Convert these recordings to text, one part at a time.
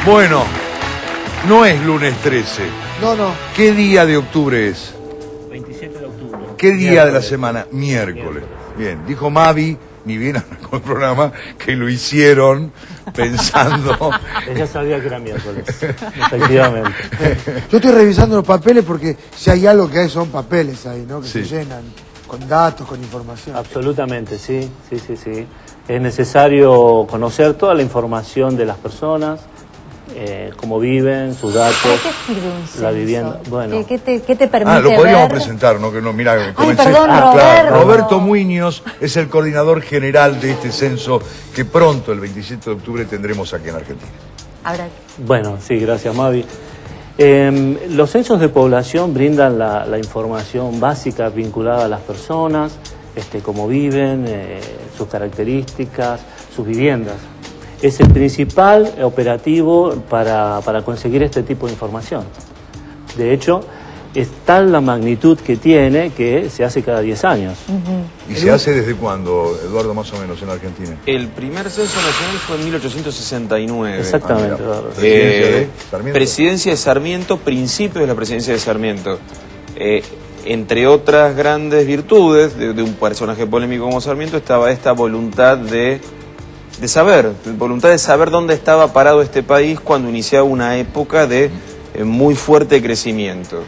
Bueno, no es lunes 13. No. ¿Qué día de octubre es? 27 de octubre. ¿Qué día de la semana? Miércoles. Bien, dijo Mavi, ni bien arrancó el programa, que lo hicieron pensando... Ella sabía que era miércoles, efectivamente. Yo estoy revisando los papeles porque si hay algo que hay son papeles ahí, ¿no? Que Sí. se llenan con datos, con información. Absolutamente, sí. Es necesario conocer toda la información de las personas, cómo viven, sus datos, ¿Para qué sirve un censo? la vivienda. Bueno, ¿Qué te permite lo podríamos ver? presentar, ¿no? Que no, mira, perdón, Claro, Roberto. Roberto Muñoz es el coordinador general de este censo que pronto, el 27 de octubre, tendremos aquí en Argentina. Habrá- bueno, sí, gracias Mavi. Los censos de población brindan la información básica vinculada a las personas, cómo viven, sus características, sus viviendas. Es el principal operativo para conseguir este tipo de información. De hecho, es tal la magnitud que tiene que se hace cada 10 años. ¿Y se hace desde cuándo, Eduardo, más o menos, en Argentina? El primer censo nacional fue en 1869. Exactamente. mira. ¿Presidencia de Sarmiento? Presidencia de Sarmiento, principios de la presidencia de Sarmiento. Entre otras grandes virtudes de un personaje polémico como Sarmiento estaba esta voluntad de saber dónde estaba parado este país cuando iniciaba una época de muy fuerte crecimiento.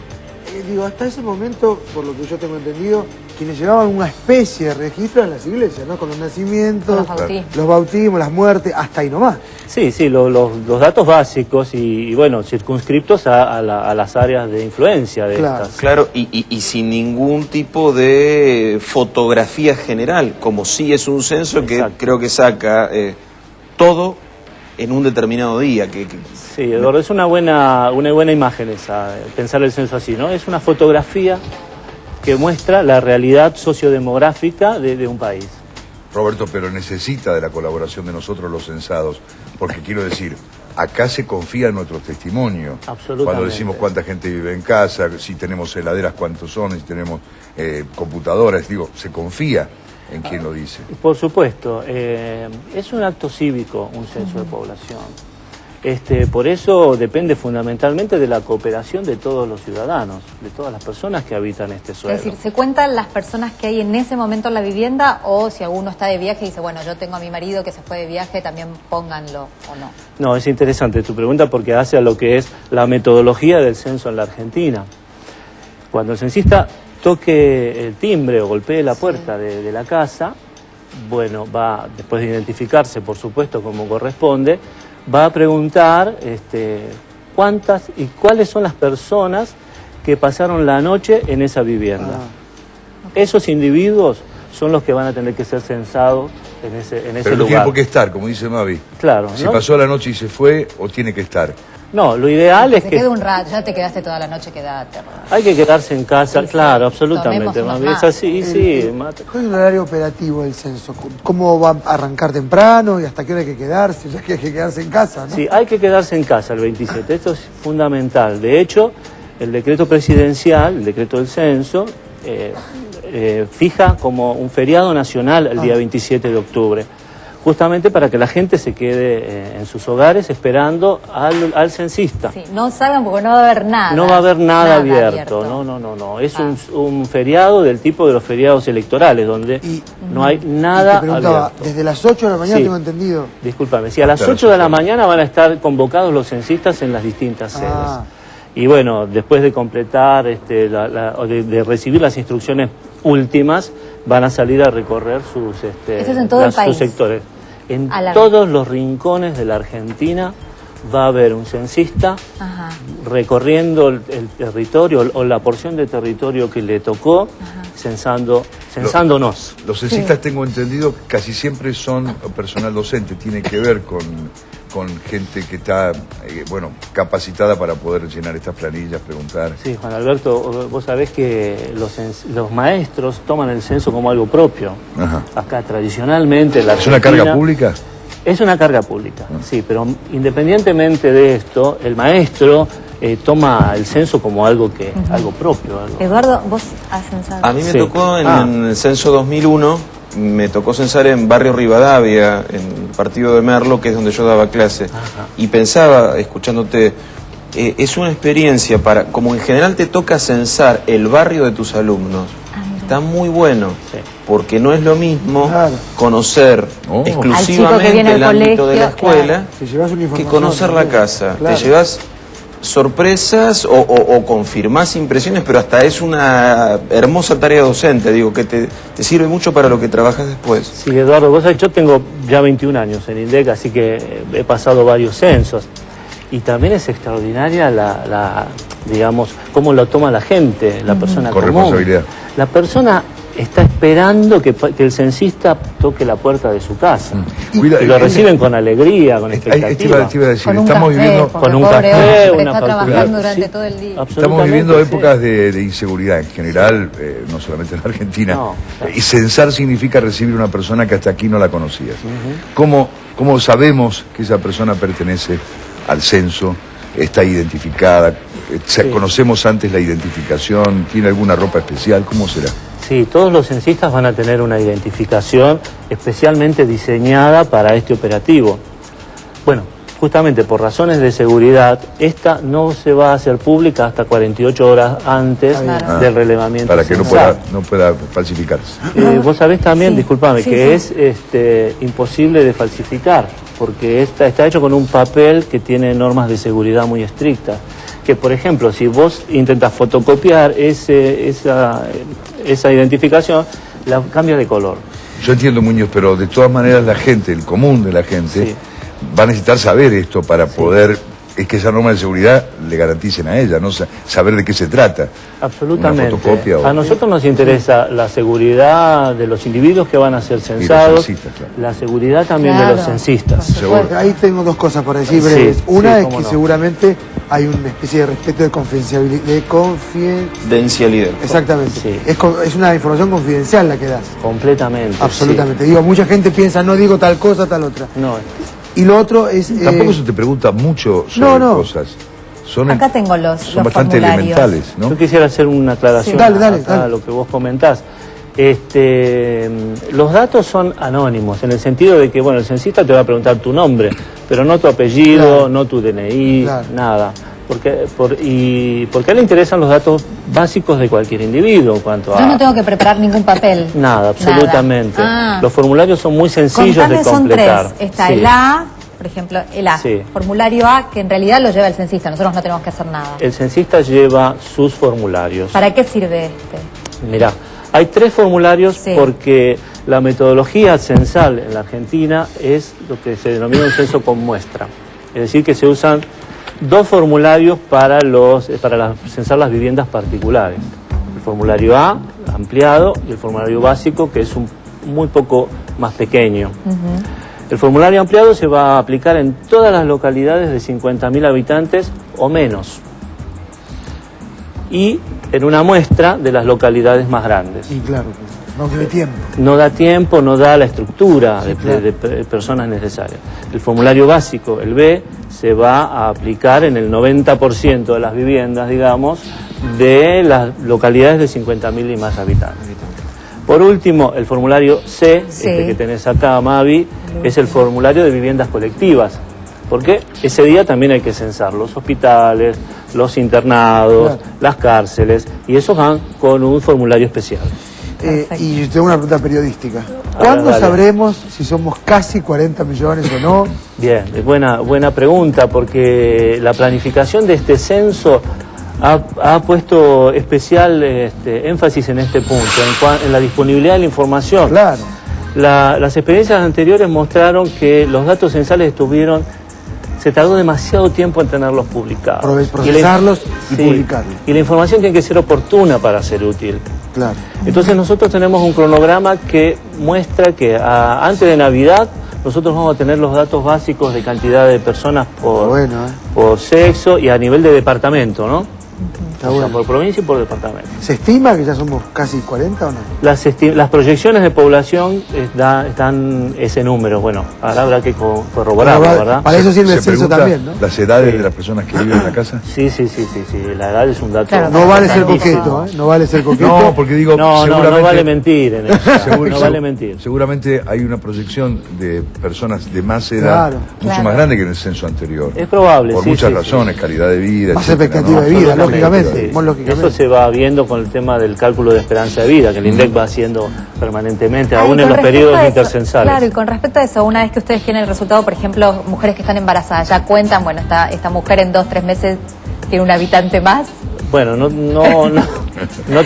Hasta ese momento, por lo que yo tengo entendido, quienes llevaban una especie de registro en las iglesias, ¿no? Con los nacimientos, Los bautismos. los bautismos, las muertes, hasta ahí nomás. Sí, los datos básicos y bueno, circunscriptos a las áreas de influencia de Claro. estas. Claro, y sin ningún tipo de fotografía general, como sí es un censo que Exacto. creo que saca todo en un determinado día. Sí, Eduardo, es una buena imagen esa, pensar el censo así, ¿no? Es una fotografía que muestra la realidad sociodemográfica de un país. Roberto, pero necesita de la colaboración de nosotros los censados, porque quiero decir, acá se confía en nuestro testimonio. Absolutamente. Cuando decimos cuánta gente vive en casa, si tenemos heladeras, cuántos son, si tenemos computadoras, digo, se confía en quien lo dice. Por supuesto, es un acto cívico un censo de población. Por eso depende fundamentalmente de la cooperación de todos los ciudadanos, de todas las personas que habitan este suelo. Es decir, ¿se cuentan las personas que hay en ese momento en la vivienda o si alguno está de viaje y dice, bueno, yo tengo a mi marido que se fue de viaje, también pónganlo o no? No, es interesante tu pregunta porque hace a lo que es la metodología del censo en la Argentina. Cuando el censista toque el timbre o golpee la puerta de la casa, bueno, va, después de identificarse, por supuesto, como corresponde, va a preguntar cuántas y cuáles son las personas que pasaron la noche en esa vivienda. Esos individuos son los que van a tener que ser censados en ese Pero no tiene lugar. por qué estar, como dice Mavi. Claro, Si ¿no? pasó la noche y se fue, o tiene que estar. No, lo ideal es Se que queda un rato, ya te quedaste toda la noche, quédate. hay que quedarse en casa, Sí, claro, sí. absolutamente. Tomemos Mavi, unos es así, sí. ¿Cuál es el horario operativo del censo? ¿Cómo va a arrancar temprano y hasta qué hora hay que quedarse? Ya que hay que quedarse en casa, ¿no? Sí, hay que quedarse en casa el 27, esto es fundamental. De hecho, el decreto presidencial, el decreto del censo, fija como un feriado nacional el día 27 de octubre, justamente para que la gente se quede en sus hogares esperando al censista. Sí, no salgan porque no va a haber nada. No va a haber nada abierto. No. Es un feriado del tipo de los feriados electorales, donde Y- no hay Y nada te preguntaba, abierto. desde las 8 de la mañana Sí. tengo entendido. Discúlpame, si a las Claro, 8 de la sí. mañana van a estar convocados los censistas en las distintas sedes. Ah. Y bueno, después de completar, o de recibir las instrucciones últimas, van a salir a recorrer sus, Eso es en todo el país. sus sectores. En A la todos los rincones de la Argentina va a haber un censista Ajá. recorriendo el territorio o la porción de territorio que le tocó, censándonos. Los censistas, tengo entendido, casi siempre son personal docente, tiene que ver con gente que está, capacitada para poder llenar estas planillas, preguntar. Sí, Juan Alberto, vos sabés que los maestros toman el censo como algo propio. Ajá. Acá tradicionalmente la ¿Es una Argentina- carga pública? Es una carga pública, sí, pero independientemente de esto, el maestro toma el censo como algo algo propio. Eduardo, vos has censado. A mí me Sí. tocó en el censo 2001 me tocó censar en Barrio Rivadavia, en el partido de Merlo, que es donde yo daba clase. Ajá. Y pensaba, escuchándote, es una experiencia para, como en general te toca censar el barrio de tus alumnos, está muy bueno, Sí. porque no es lo mismo Claro. conocer Al chico que exclusivamente viene al el ámbito de la colegio, escuela claro. Te llevas una que información conocer la también. casa. Claro. Te llevas sorpresas o confirmás impresiones, pero hasta es una hermosa tarea docente, digo, que te sirve mucho para lo que trabajas después. Sí, Eduardo, vos sabés, yo tengo ya 21 años en INDEC, así que he pasado varios censos. Y también es extraordinaria digamos, cómo lo toma la gente, la persona Con común. responsabilidad. La persona está esperando que el censista toque la puerta de su casa. Cuida- Y lo reciben con alegría, con Te expectativa. iba a decir, Con un estamos café, viviendo... porque con un pobre café, hombre, una está factura. trabajando durante Sí, todo el día. Estamos absolutamente, viviendo sí. épocas de inseguridad en general, no solamente en Argentina. No, claro. Y censar significa recibir una persona que hasta aquí no la conocías. ¿Cómo sabemos que esa persona pertenece al censo? ¿Está identificada? Sí. ¿Conocemos antes la identificación? ¿Tiene alguna ropa especial? ¿Cómo será? Sí, todos los censistas van a tener una identificación especialmente diseñada para este operativo. Bueno, justamente por razones de seguridad, esta no se va a hacer pública hasta 48 horas antes Claro. del relevamiento Para que censal. no pueda falsificarse. Vos sabés también, Sí, disculpame, sí, que sí. es imposible de falsificar, porque está hecho con un papel que tiene normas de seguridad muy estrictas. Que, por ejemplo, si vos intentas fotocopiar esa identificación, la cambia de color. Yo entiendo, Muñoz, pero de todas maneras la gente, el común de la gente, Sí. va a necesitar saber esto para poder... Es que esa norma de seguridad le garanticen a ella, ¿no? Saber de qué se trata. Absolutamente. Una fotocopia o... A nosotros nos interesa la seguridad de los individuos que van a ser censados, censistas, claro. la seguridad también de Claro. los censistas. Seguro. Ahí tengo dos cosas para decir Sí, breves. Una sí, es cómo que no. seguramente hay una especie de respeto de confidencialidad. Dencialidad. Exactamente. Sí. Es una información confidencial la que das. Completamente. Absolutamente. Digo, mucha gente piensa, no digo tal cosa, tal otra. Sí. No, Y lo otro es... Tampoco se te pregunta mucho sobre no. cosas. Son, Acá tengo los bastante formularios. elementales, ¿no? yo quisiera hacer una aclaración Sí. Dale, dale, acá a dale. lo que vos comentás. Los datos son anónimos, en el sentido de que, bueno, el censista te va a preguntar tu nombre, pero no tu apellido, Claro. no tu DNI, Claro. nada. Porque a él le interesan los datos básicos de cualquier individuo en cuanto a... Yo no tengo que preparar ningún papel. Nada, absolutamente. Ah. Los formularios son muy sencillos Contame, de son completar. tres. Está Sí. el A, por ejemplo, el A. Sí. Formulario A, que en realidad lo lleva el censista, nosotros no tenemos que hacer nada. El censista lleva sus formularios. ¿Para qué sirve este? Mirá, hay 3 formularios Sí. porque la metodología censal en la Argentina es lo que se denomina un censo con muestra. Es decir, que se usan 2 formularios para censar las viviendas particulares. El formulario A, ampliado, y el formulario básico, que es muy poco más pequeño. El formulario ampliado se va a aplicar en todas las localidades de 50.000 habitantes o menos. Y en una muestra de las localidades más grandes. Y claro, no tiene tiempo. No da tiempo, no da la estructura Sí, de claro. personas necesarias. El formulario básico, el B, se va a aplicar en el 90% de las viviendas, digamos, de las localidades de 50.000 y más habitantes. Por último, el formulario C, Sí. este que tenés acá, Mavi, es el formulario de viviendas colectivas. Porque ese día también hay que censar los hospitales, los internados, Claro. las cárceles, y esos van con un formulario especial. Perfecto. Y tengo una pregunta periodística. ¿Cuándo dale. sabremos si somos casi 40 millones o no? Bien, es buena pregunta, porque la planificación de este censo ha puesto especial énfasis en este punto, en la disponibilidad de la información. Claro. Las experiencias anteriores mostraron que los datos censales se tardó demasiado tiempo en tenerlos publicados. Procesarlos y Sí, publicarlos. y la información tiene que ser oportuna para ser útil. Claro. Entonces nosotros tenemos un cronograma que muestra que antes de Navidad nosotros vamos a tener los datos básicos de cantidad de personas por Bueno, sexo y a nivel de departamento, ¿no? Está o sea, bueno. por provincia y por departamento. ¿Se estima que ya somos casi 40 o no? Las proyecciones de población dan ese número. Bueno, ahora habrá que corroborarlo, ¿verdad? Para eso sirve el ¿Se censo pregunta también, ¿no? las edades de las personas que viven en la casa? Sí, la edad es un dato. Claro, No vale ser Tampoco. coqueto, ¿eh? No vale ser coqueto. No, porque digo, No seguramente... vale mentir en eso. No vale mentir. Seguramente hay una proyección de personas de más edad, Claro. mucho Claro. más grande que en el censo anterior. Es probable, Por sí, muchas sí, razones, calidad de vida, Más etcétera, expectativa ¿no? de vida, Absolutamente. lógicamente. Sí. Muy lógicamente. Eso se va viendo con el tema del cálculo de esperanza de vida, que el INDEC va haciendo permanentemente, Ah, y aún con en los respecto periodos a eso, intersensales. Claro, y con respecto a eso, una vez que ustedes tienen el resultado, por ejemplo, mujeres que están embarazadas, ya cuentan, bueno, esta mujer en 2-3 meses tiene un habitante más. Bueno, no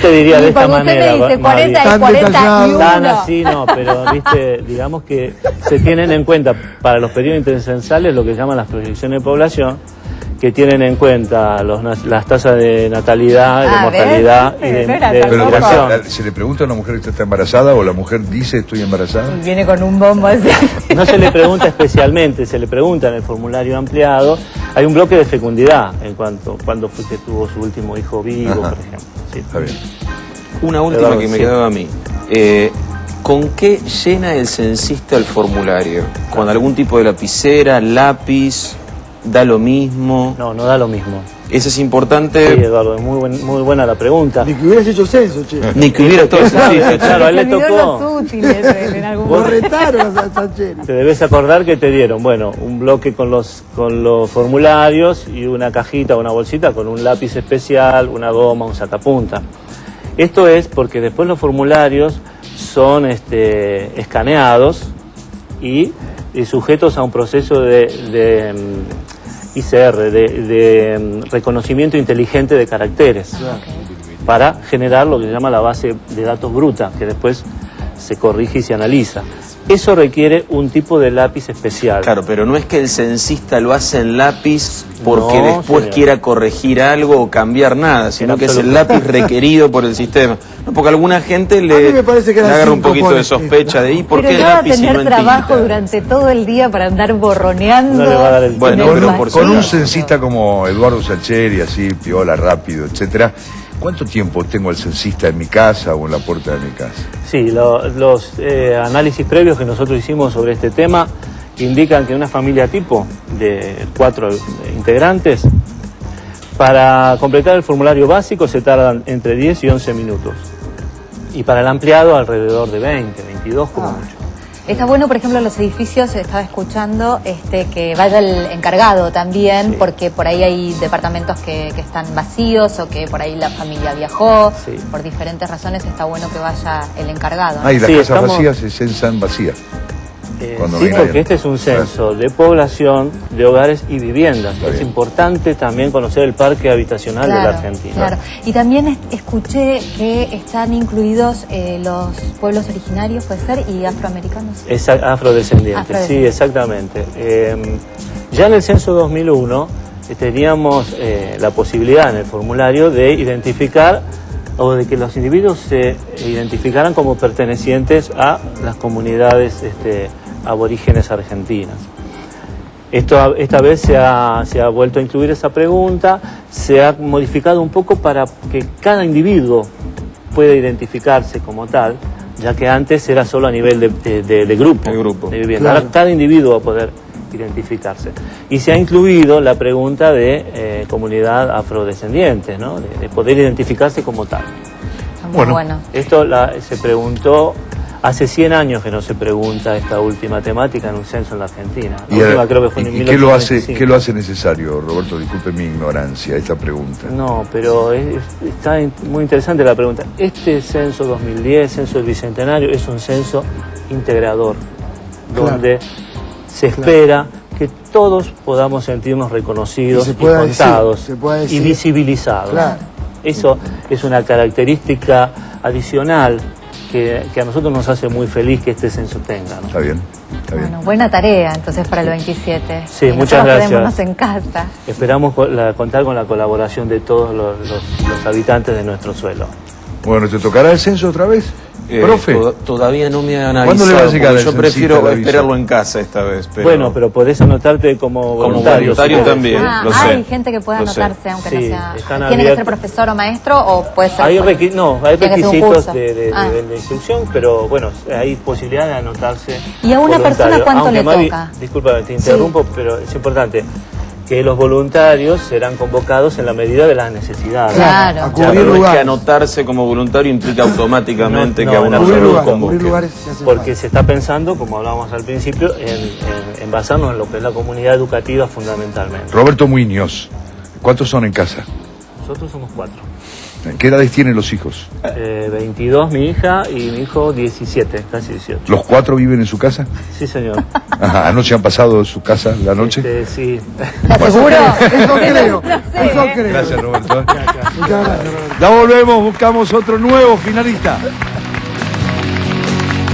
te diría Y de esta porque usted manera. me dice María. 40 y Tan 41. Tan así no, pero viste, digamos que se tienen en cuenta para los periodos intersensales lo que llaman las proyecciones de población, que tienen en cuenta las tasas de natalidad, de mortalidad ¿ves? y de No era Pero tampoco. migración. ¿se le pregunta a una mujer que está embarazada o la mujer dice estoy embarazada? Viene con un bombo así. No se le pregunta especialmente, se le pregunta en el formulario ampliado. Hay un bloque de fecundidad en cuanto cuando fue que tuvo su último hijo vivo, Ajá. por ejemplo. Sí. Está bien. Una última Eduardo, que me sí. quedaba a mí. ¿Con qué llena el censista el formulario? ¿Con algún tipo de lapicera, lápiz? ¿Da lo mismo? No da lo mismo. Eso es Sí, importante. Eduardo, muy buena la pregunta. Ni que hubieras hecho censo, che. Ni que hubiera todo censista. Claro, a él le Se olvidó tocó. los útiles en algún Lo momento. retaron a Sancheri. Te debes acordar que te dieron, bueno, un bloque con los formularios y una cajita, una bolsita con un lápiz especial, una goma, un sacapunta. Esto es porque después los formularios son escaneados y sujetos a un proceso de ICR, de reconocimiento inteligente de caracteres, para generar lo que se llama la base de datos bruta, que después se corrige y se analiza. Eso requiere un tipo de lápiz especial. Claro, pero no es que el censista lo hace en lápiz porque No, después señor. quiera corregir algo o cambiar nada, sino En que es el absoluto. lápiz requerido por el sistema. No, porque a alguna gente A mí le me parece que eran agarra un 5 poquito de por sospecha de ¿y por Pero qué el no va a lápiz y no tener en trabajo tinta? durante todo el día para andar borroneando. No le va a dar el Bueno, en pero el por vacío. Con un censista como Eduardo Sancheri, así, piola, rápido, etcétera, ¿cuánto tiempo tengo el censista en mi casa o en la puerta de mi casa? Sí, los análisis previos que nosotros hicimos sobre este tema indican que una familia tipo de 4 integrantes, para completar el formulario básico se tardan entre 10 y 11 minutos. Y para el ampliado alrededor de 20, 22 como mucho. Está bueno, por ejemplo, en los edificios, estaba escuchando que vaya el encargado también, Sí. porque por ahí hay departamentos que están vacíos o que por ahí la familia viajó, Sí. por diferentes razones está bueno que vaya el encargado. ¿no? Ah, y las Sí, casas estamos- vacías se censan vacías. Cuando Sí, viene porque alguien. este es un censo de población, de hogares y viviendas. Está Es bien. importante también conocer el parque habitacional de la Argentina. Claro. Y también escuché que están incluidos los pueblos originarios, puede ser, y afroamericanos. Afrodescendientes, sí, exactamente. Ya en el censo 2001 teníamos la posibilidad en el formulario de identificar o de que los individuos se identificaran como pertenecientes a las comunidades aborígenes argentinas. Esta vez se ha vuelto a incluir esa pregunta, se ha modificado un poco para que cada individuo pueda identificarse como tal, ya que antes era solo a nivel de grupo, De grupo. de vivienda. Claro. Ahora cada individuo va a poder identificarse. Y se ha incluido la pregunta de comunidad afrodescendiente, ¿no? De poder identificarse como tal. Está muy bueno. Esto se preguntó, hace 100 años que no se pregunta esta última temática en un censo en la Argentina. La última creo que fue en ¿Y qué lo hace 1825. qué lo hace necesario, Roberto? Disculpe mi ignorancia, esta pregunta. No, pero está muy interesante la pregunta. Este censo 2010, censo del Bicentenario, es un censo integrador, donde se espera que todos podamos sentirnos reconocidos Y se y pueda decir, contados se pueda y decir. visibilizados. Claro. Eso es una característica adicional que a nosotros nos hace muy feliz que este censo tenga, ¿no? Está bien, está bien. Bueno, buena tarea entonces para el 27. Sí, Y muchas nosotros gracias. quedémonos en casa. Esperamos contar con la colaboración de todos los habitantes de nuestro suelo. Bueno, ¿te tocará el censo otra vez? ¿Profe? Todavía no me han ¿Cuándo le va a avisado, llegar porque el yo censista prefiero el aviso? esperarlo en casa esta vez. Bueno, pero podés anotarte como voluntario. voluntario también, lo sé. Hay gente que puede Lo sé. anotarse, aunque Sí, no sea... están ¿Tiene que ser abiertos. profesor o maestro o puede ser...? Hay tiene que ser un requisitos curso. de instrucción, pero bueno, hay posibilidad de anotarse. ¿Y a una voluntario. persona cuánto Aunque, le Mavi, toca? Disculpa, te interrumpo, pero es importante que los voluntarios serán convocados en la medida de las necesidades. Claro. A Claro, cubrir no es que lugares. anotarse como voluntario implica automáticamente No, que a no, una no. Cubrir persona lo lugares, convoque. cubrir lugares se hace Porque falta. se está pensando, como hablábamos al principio, en basarnos en lo que es la comunidad educativa fundamentalmente. Roberto Muñoz, ¿cuántos son en casa? Nosotros somos 4. ¿Qué edades tienen los hijos? 22 mi hija y mi hijo 17, casi 18. ¿Los 4 viven en su casa? Sí, señor. Ajá, ¿anoche han pasado en su casa la noche? Sí. ¿Estás seguro? Eso creo, No sé, eso creo. Gracias, Roberto. Muchas gracias, Roberto. Ya volvemos, buscamos otro nuevo finalista.